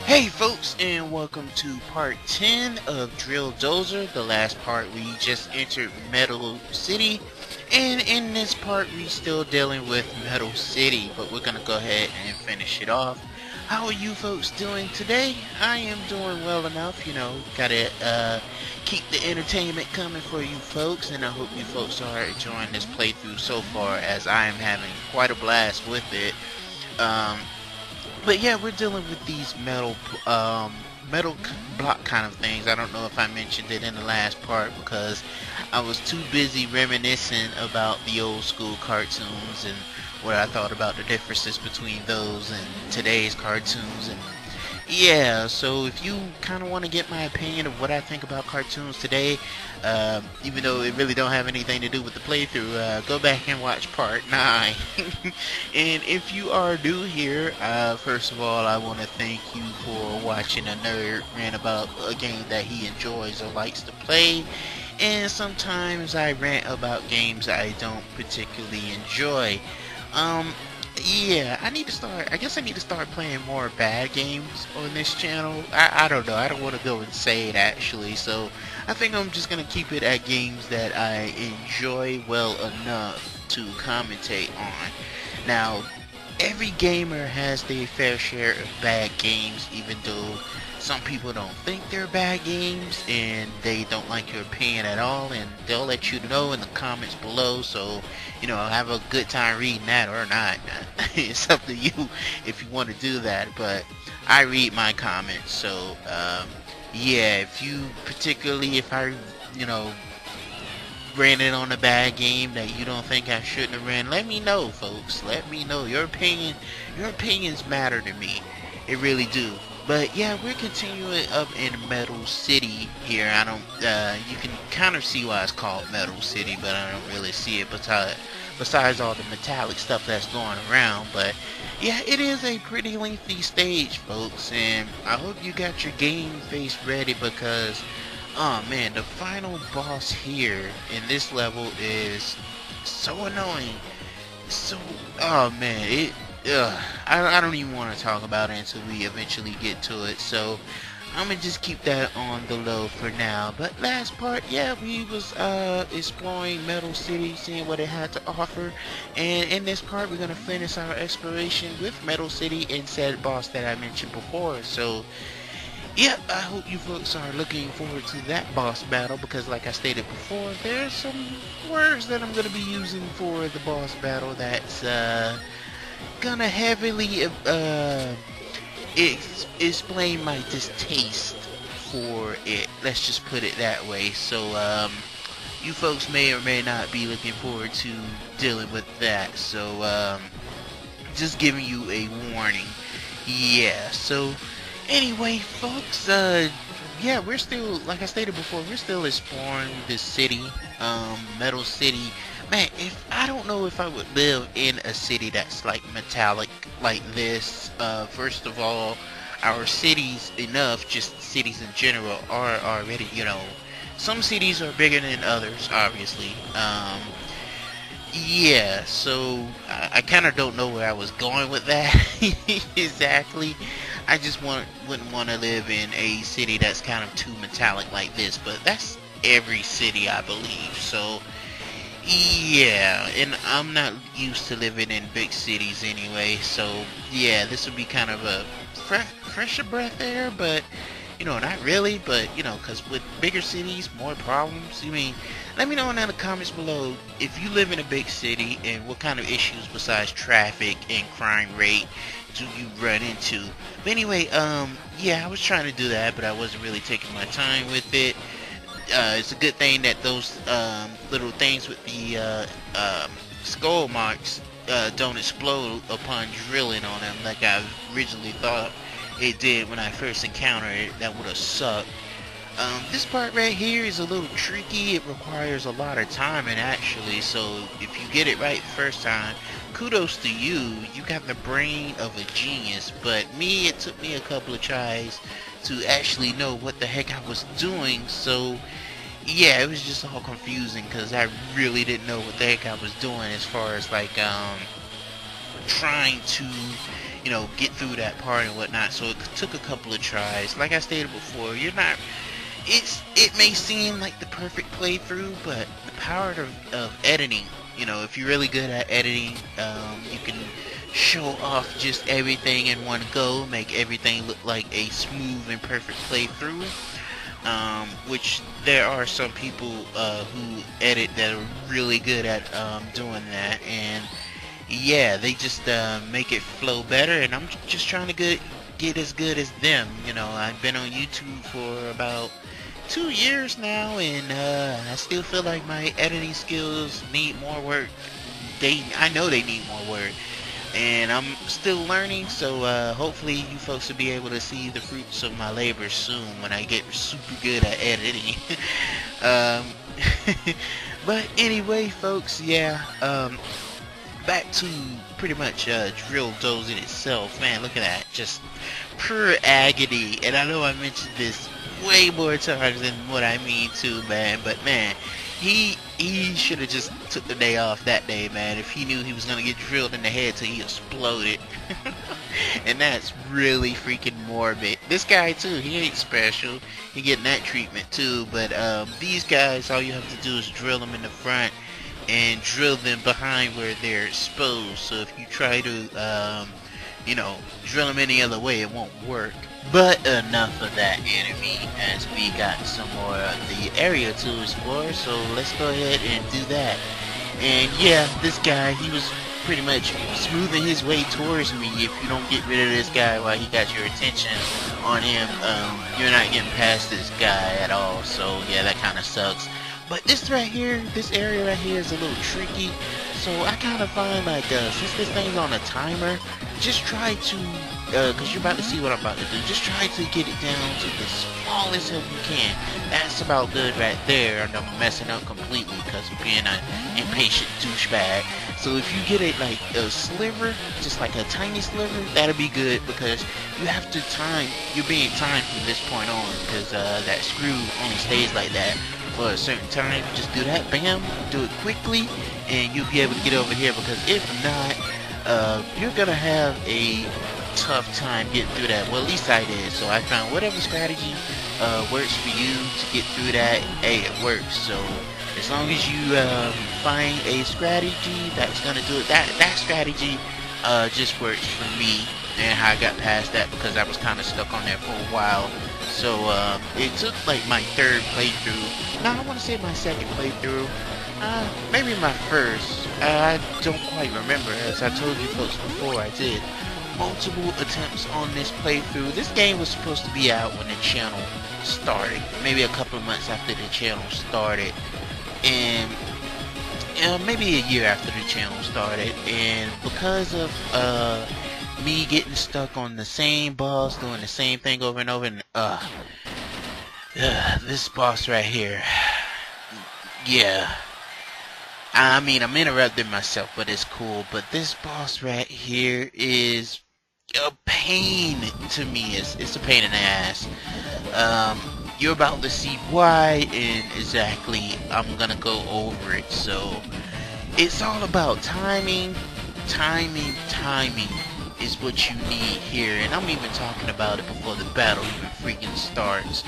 Hey folks, and welcome to part 10 of Drill Dozer. The last part we just entered Metal City, and in this part we still dealing with Metal City, but we're gonna go ahead and finish it off. How are you folks doing today? I am doing well enough, gotta keep the entertainment coming for you folks, and I hope you folks are enjoying this playthrough so far, as I am having quite a blast with it. Um, but yeah, we're dealing with these block kind of things. I don't know if I mentioned it in the last part because I was too busy reminiscing about the old school cartoons and what I thought about the differences between those and today's cartoons. And yeah, so if you kind of want to get my opinion of what I think about cartoons today, even though it really don't have anything to do with the playthrough, go back and watch part 9. And if you are new here, first of all, I want to thank you for watching a nerd rant about a game that he enjoys or likes to play. And sometimes I rant about games I don't particularly enjoy. Um, yeah, I guess I need to start playing more bad games on this channel. I don't know. I don't want to go insane actually. So I think I'm just going to keep it at games that I enjoy well enough to commentate on. Now, every gamer has their fair share of bad games, even though some people don't think they're bad games and they don't like your opinion at all, and they'll let you know in the comments below. So have a good time reading that or not. It's up to you if you want to do that, but I read my comments. So yeah, if I ran it on a bad game that you don't think I shouldn't have ran, let me know, folks. Let me know. Your opinions matter to me. It really do. But yeah, we're continuing up in Metal City here. I don't you can kind of see why it's called Metal City, but I don't really see it besides all the metallic stuff that's going around. But yeah, it is a pretty lengthy stage, folks, and I hope you got your game face ready because oh man, the final boss here in this level is so annoying. So, oh man, I don't even want to talk about it until we eventually get to it. So, I'm gonna just keep that on the low for now. But last part, yeah, we was exploring Metal City, seeing what it had to offer. And in this part, we're gonna finish our exploration with Metal City and said boss that I mentioned before. So, yep, I hope you folks are looking forward to that boss battle because like I stated before, there's some words that I'm going to be using for the boss battle that's gonna heavily explain my distaste for it. Let's just put it that way. So you folks may or may not be looking forward to dealing with that. So just giving you a warning. Yeah, so anyway, folks, yeah, we're still, like I stated before, we're still exploring this city, Metal City. Man, I don't know if I would live in a city that's like metallic like this. First of all, our cities just cities in general, are already, some cities are bigger than others, obviously. Yeah, so I kind of don't know where I was going with that exactly. I just wouldn't want to live in a city that's kind of too metallic like this, but that's every city, I believe. So yeah, and I'm not used to living in big cities anyway. So yeah, this would be kind of a fresher breath air, but not really. But because with bigger cities, more problems. I mean, let me know in the comments below if you live in a big city and what kind of issues besides traffic and crime rate do you run into. But anyway, yeah, I was trying to do that, but I wasn't really taking my time with it. It's a good thing that those little things with the skull marks don't explode upon drilling on them like I originally thought it did when I first encountered it. That would have sucked. This part right here is a little tricky. It requires a lot of timing actually, so if you get it right the first time, kudos to you. You got the brain of a genius, but me, it took me a couple of tries to actually know what the heck I was doing. So yeah, it was just all confusing because I really didn't know what the heck I was doing as far as like trying to get through that part and whatnot. So it took a couple of tries. Like I stated before, it may seem like the perfect playthrough, but the power of editing, if you're really good at editing, you can show off just everything in one go, make everything look like a smooth and perfect playthrough. Which there are some people who edit that are really good at doing that, and yeah, they just make it flow better, and I'm just trying to get as good as them. I've been on YouTube for about 2 years now, and I still feel like my editing skills need more work. I know they need more work, and I'm still learning, so hopefully you folks will be able to see the fruits of my labor soon when I get super good at editing. um, but anyway, folks, yeah, back to pretty much Drill Dozer itself. Man, look at that, just pure agony. And I know I mentioned this way more times than what I mean to, man, but man, he should have just took the day off that day, man, if he knew he was gonna get drilled in the head till he exploded. And that's really freaking morbid. This guy too, he ain't special. He getting that treatment too, but these guys, all you have to do is drill them in the front and drill them behind where they're exposed. So if you try to drill them any other way, it won't work. But enough of that enemy, as we got some more of the area to explore, so let's go ahead and do that. And yeah, this guy, he was pretty much smoothing his way towards me. If you don't get rid of this guy while he got your attention on him, you're not getting past this guy at all. So yeah, that kind of sucks. But this right here, this area right here is a little tricky. So I kind of find like, since this thing's on a timer, just try to, because you're about to see what I'm about to do, just try to get it down to the smallest help you can. That's about good right there, and I'm messing up completely because I'm being an impatient douchebag. So if you get it like a sliver, just like a tiny sliver, that'll be good, because you have to time, you're being timed from this point on, because that screw only stays like that for a certain time. Just do that, bam, do it quickly, and you'll be able to get over here, because if not, you're gonna have a tough time getting through that. Well, at least I did. So I found whatever strategy works for you to get through that, hey, it works. So as long as you find a strategy that's gonna do it, that strategy just works for me, and how I got past that, because I was kind of stuck on there for a while. So it took like my third playthrough. No, I want to say my second playthrough. Maybe my first. I don't quite remember. As I told you folks before, I did multiple attempts on this playthrough. This game was supposed to be out when the channel started, maybe a couple of months after the channel started, and maybe a year after the channel started. And because of me getting stuck on the same boss, doing the same thing over and over, and this boss right here, yeah, I mean, I'm interrupting myself, but it's cool. But this boss right here is a pain to me. It's a pain in the ass. You're about to see why, and exactly I'm gonna go over it. So it's all about timing. Timing is what you need here, and I'm even talking about it before the battle even freaking starts.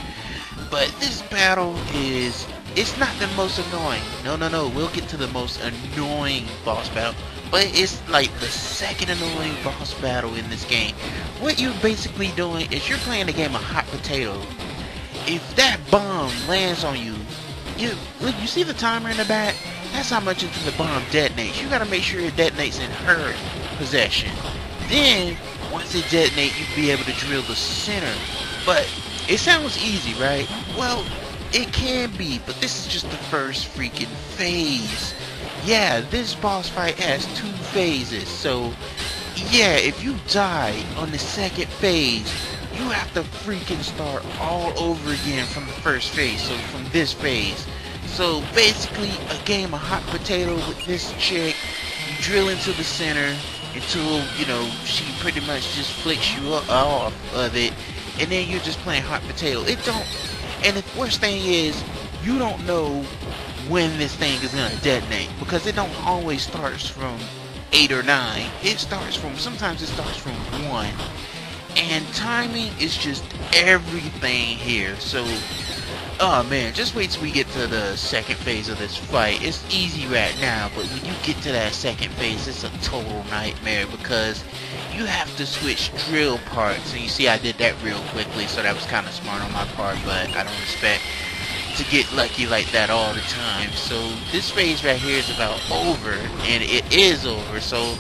But this battle is, it's not the most annoying. No, we'll get to the most annoying boss battle, but it's like the second annoying boss battle in this game. What you're basically doing is you're playing a game of hot potato. If that bomb lands on you, you see the timer in the back? That's how much until the bomb detonates. You gotta make sure it detonates in her possession. Then, once it detonates, you'll be able to drill the center. But it sounds easy, right? Well, it can be, but this is just the first freaking phase. Yeah, this boss fight has 2 phases. So, yeah, if you die on the second phase, you have to freaking start all over again from the first phase. So, from this phase. So, basically, a game of hot potato with this chick. You drill into the center until, she pretty much just flicks you off of it. And then you're just playing hot potato. And the worst thing is, you don't know when this thing is gonna detonate, because it don't always starts from 8 or 9. Sometimes it starts from 1. And timing is just everything here. So, oh man, just wait till we get to the second phase of this fight. It's easy right now, but when you get to that second phase, it's a total nightmare because you have to switch drill parts. And you see I did that real quickly, so that was kind of smart on my part, but I don't expect to get lucky like that all the time. So this phase right here is about over, and it is over. So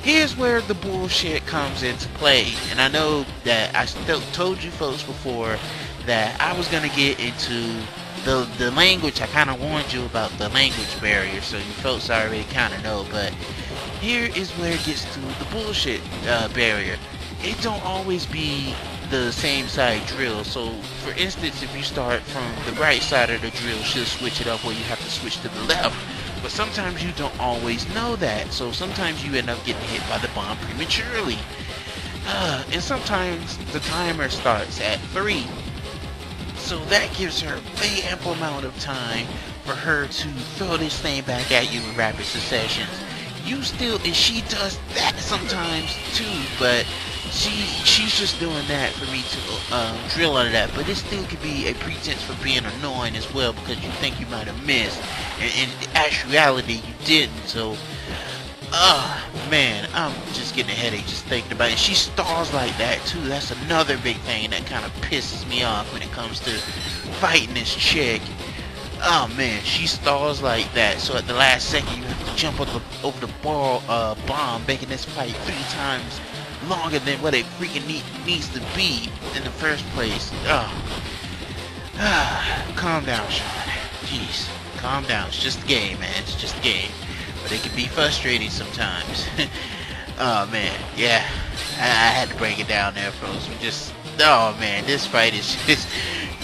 here's where the bullshit comes into play. And I know that I still told you folks before that I was gonna get into the language. I kind of warned you about the language barrier, so you folks already kind of know. But here is where it gets to the bullshit barrier. It don't always be the same side drill. So for instance, if you start from the right side of the drill, she'll switch it up where you have to switch to the left. But sometimes you don't always know that, so sometimes you end up getting hit by the bomb prematurely. And sometimes the timer starts at 3. So that gives her a ample amount of time for her to throw this thing back at you in rapid successions. And she does that sometimes too, but she's just doing that for me to drill out of that. But it still could be a pretense for being annoying as well, because you think you might have missed, and in actuality you didn't. So man, I'm just getting a headache just thinking about it. She stalls like that too. That's another big thing that kind of pisses me off when it comes to fighting this chick. Oh man, she stalls like that. So at the last second, you have to jump over the bomb, making this fight 3 times longer than what it freaking needs to be in the first place. Calm down, Sean. Jeez, calm down. It's just a game, man. It's just a game. But it can be frustrating sometimes. Oh man, yeah. I had to break it down there, folks. Oh man, this fight is just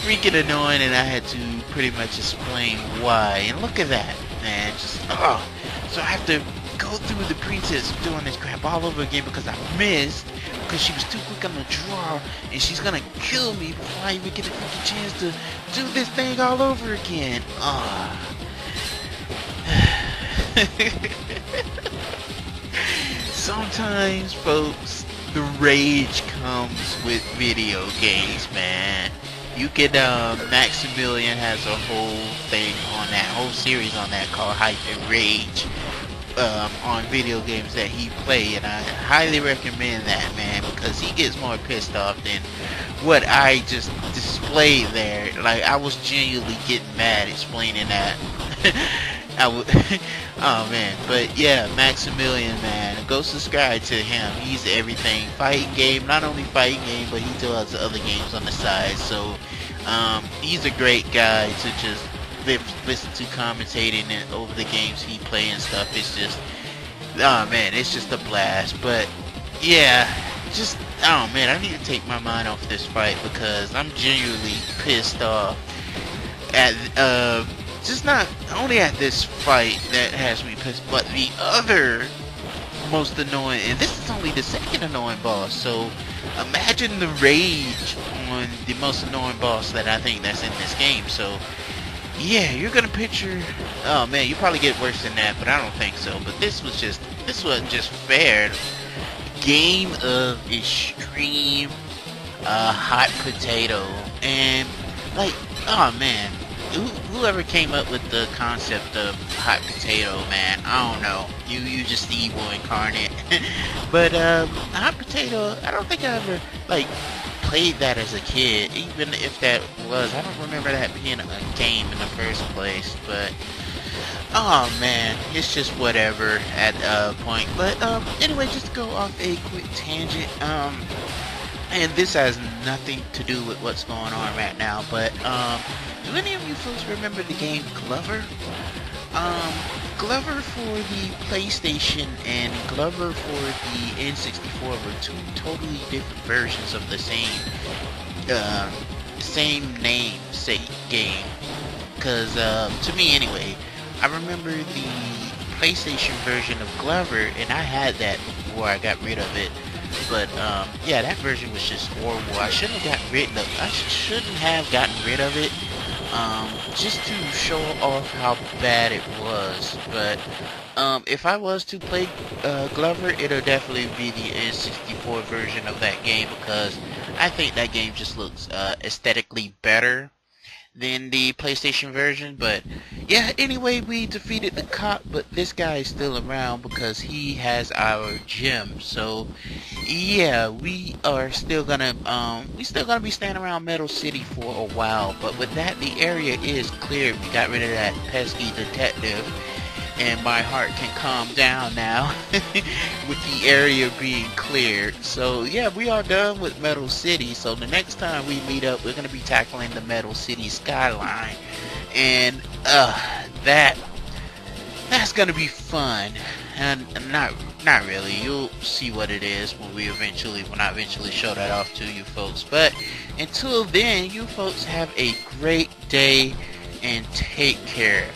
freaking annoying, and I had to pretty much explain why. And look at that, man. So I have to go through the pretense of doing this crap all over again because I missed, because she was too quick on the draw, and she's gonna kill me before I even get a freaking chance to do this thing all over again. Sometimes, folks, the rage comes with video games, man. You could, Maximilian has a whole thing on that, whole series on that called Hype and Rage, on video games that he played, and I highly recommend that, man, because he gets more pissed off than what I just displayed there. Like, I was genuinely getting mad explaining that. Oh man, but yeah, Maximilian, man, go subscribe to him. He's everything fighting game, not only fighting game, but he does other games on the side. So he's a great guy to just listen to commentating and over the games he play and stuff. It's just, oh man, it's just a blast. But yeah, just, oh man, I need to take my mind off this fight because I'm genuinely pissed off at just not only at this fight that has me pissed, but the other most annoying, and this is only the second annoying boss, so imagine the rage on the most annoying boss that I think that's in this game. So yeah, you're gonna picture, oh man, you probably get worse than that, but I don't think so. But this wasn't just fair. Game of extreme hot potato, and like, oh man, whoever came up with the concept of hot potato, man, I don't know. You just evil incarnate. But hot potato, I don't think I ever like played that as a kid. Even if that was, I don't remember that being a game in the first place. But oh man, it's just whatever at a point. But anyway, just to go off a quick tangent. And this has nothing to do with what's going on right now, but do any of you folks remember the game Glover? Glover for the PlayStation and Glover for the N64 were 2 totally different versions of the same name, say, game. Cause to me anyway, I remember the PlayStation version of Glover, and I had that before I got rid of it. But yeah, that version was just horrible. I shouldn't have gotten rid of it just to show off how bad it was. But if I was to play Glover, it'll definitely be the N64 version of that game, because I think that game just looks aesthetically better than the PlayStation version. But yeah, anyway, we defeated the cop, but this guy is still around because he has our gem. So yeah, we still gonna be staying around Metal City for a while. But with that, the area is cleared. We got rid of that pesky detective, and my heart can calm down now with the area being cleared. So yeah, we are done with Metal City. So the next time we meet up, we're gonna be tackling the Metal City skyline, and that's gonna be fun. And not really. You'll see what it is when I eventually show that off to you folks. But until then, you folks have a great day and take care.